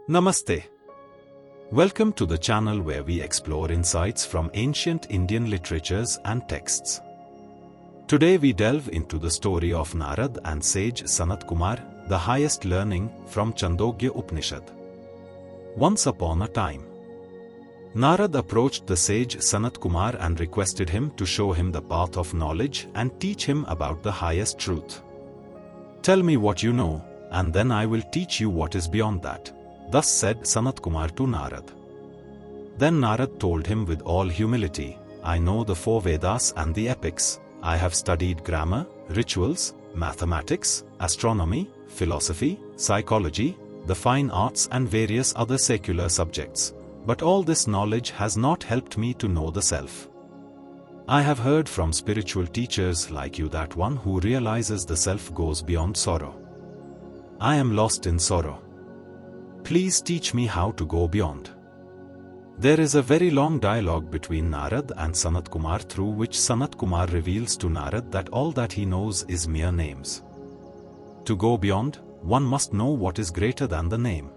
Namaste. Welcome to the channel where we explore insights from ancient Indian literatures and texts. Today we delve into the story of Narada and Sage Sanatkumar, the highest learning from Chandogya Upanishad. Once upon a time, Narada approached the sage Sanatkumar and requested him to show him the path of knowledge and teach him about the highest truth. "Tell me what you know, and then I will teach you what is beyond that," thus said Sanatkumar to Narada. Then Narada told him with all humility, "I know the 4 Vedas and the epics. I have studied grammar, rituals, mathematics, astronomy, philosophy, psychology, the fine arts and various other secular subjects. But all this knowledge has not helped me to know the self. I have heard from spiritual teachers like you that one who realizes the self goes beyond sorrow. I am lost in sorrow. Please teach me how to go beyond." There is a very long dialogue between Narada and Sanatkumar through which Sanatkumar reveals to Narada that all that he knows is mere names. To go beyond, one must know what is greater than the name.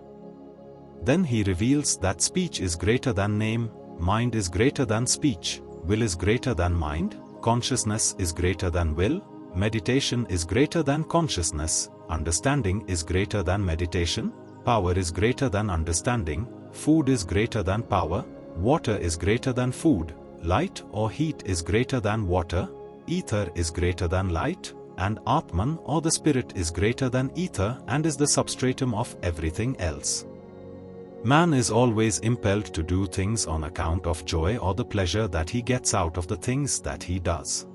Then he reveals that speech is greater than name, mind is greater than speech, will is greater than mind, consciousness is greater than will, meditation is greater than consciousness, understanding is greater than meditation, power is greater than understanding, food is greater than power, water is greater than food, light or heat is greater than water, ether is greater than light, and Atman or the spirit is greater than ether and is the substratum of everything else. Man is always impelled to do things on account of joy or the pleasure that he gets out of the things that he does.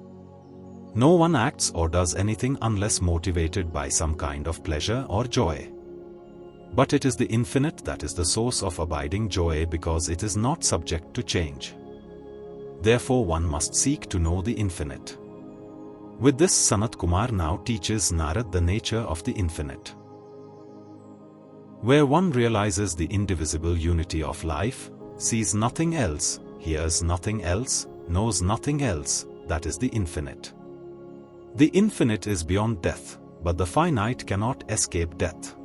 No one acts or does anything unless motivated by some kind of pleasure or joy. But it is the infinite that is the source of abiding joy because it is not subject to change. Therefore one must seek to know the infinite. With this, Sanatkumar now teaches Narada the nature of the infinite. Where one realizes the indivisible unity of life, sees nothing else, hears nothing else, knows nothing else, that is the infinite. The infinite is beyond death, but the finite cannot escape death.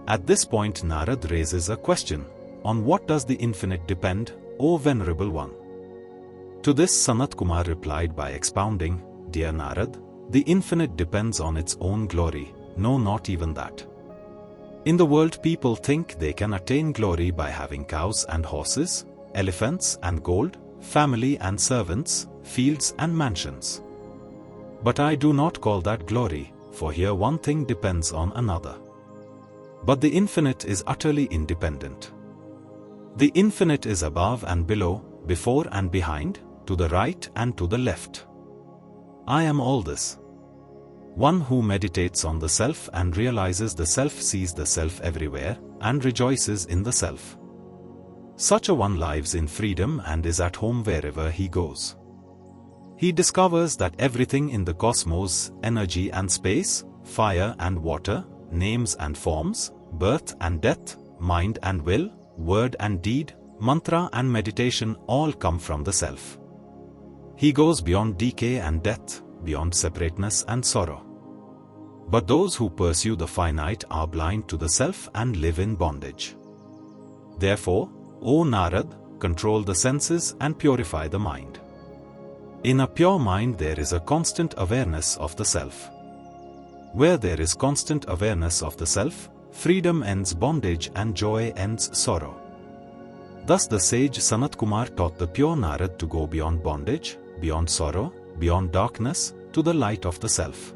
At this point Narada raises a question: on what does the infinite depend, O Venerable One? To this Sanatkumar replied by expounding, "Dear Narada, the infinite depends on its own glory, no, not even that. In the world people think they can attain glory by having cows and horses, elephants and gold, family and servants, fields and mansions. But I do not call that glory, for here one thing depends on another. But the infinite is utterly independent. The infinite is above and below, before and behind, to the right and to the left. I am all this. One who meditates on the self and realizes the self sees the self everywhere, and rejoices in the self. Such a one lives in freedom and is at home wherever he goes. He discovers that everything in the cosmos, energy and space, fire and water, names and forms, birth and death, mind and will, word and deed, mantra and meditation all come from the self. He goes beyond decay and death, beyond separateness and sorrow. But those who pursue the finite are blind to the self and live in bondage. Therefore, O Narada, control the senses and purify the mind. In a pure mind there is a constant awareness of the self. Where there is constant awareness of the self, freedom ends bondage and joy ends sorrow." Thus the sage Sanatkumar taught the pure Narada to go beyond bondage, beyond sorrow, beyond darkness, to the light of the self.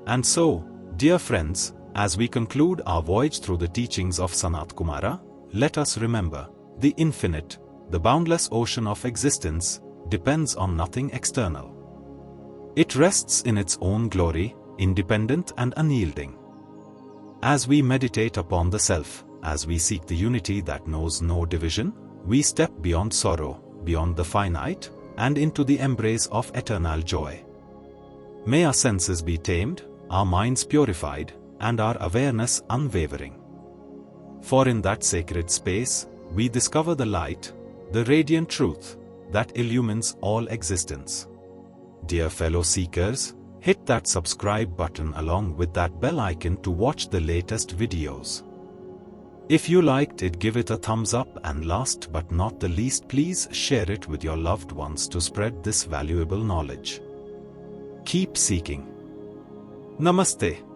And so, dear friends, as we conclude our voyage through the teachings of Sanatkumara, let us remember, the infinite, the boundless ocean of existence, depends on nothing external. It rests in its own glory, independent and unyielding. As we meditate upon the self, as we seek the unity that knows no division, we step beyond sorrow, beyond the finite, and into the embrace of eternal joy. May our senses be tamed, our minds purified, and our awareness unwavering. For in that sacred space, we discover the light, the radiant truth, that illumines all existence. Dear fellow seekers, hit that subscribe button along with that bell icon to watch the latest videos. If you liked it, give it a thumbs up, and last but not the least, please share it with your loved ones to spread this valuable knowledge. Keep seeking. Namaste.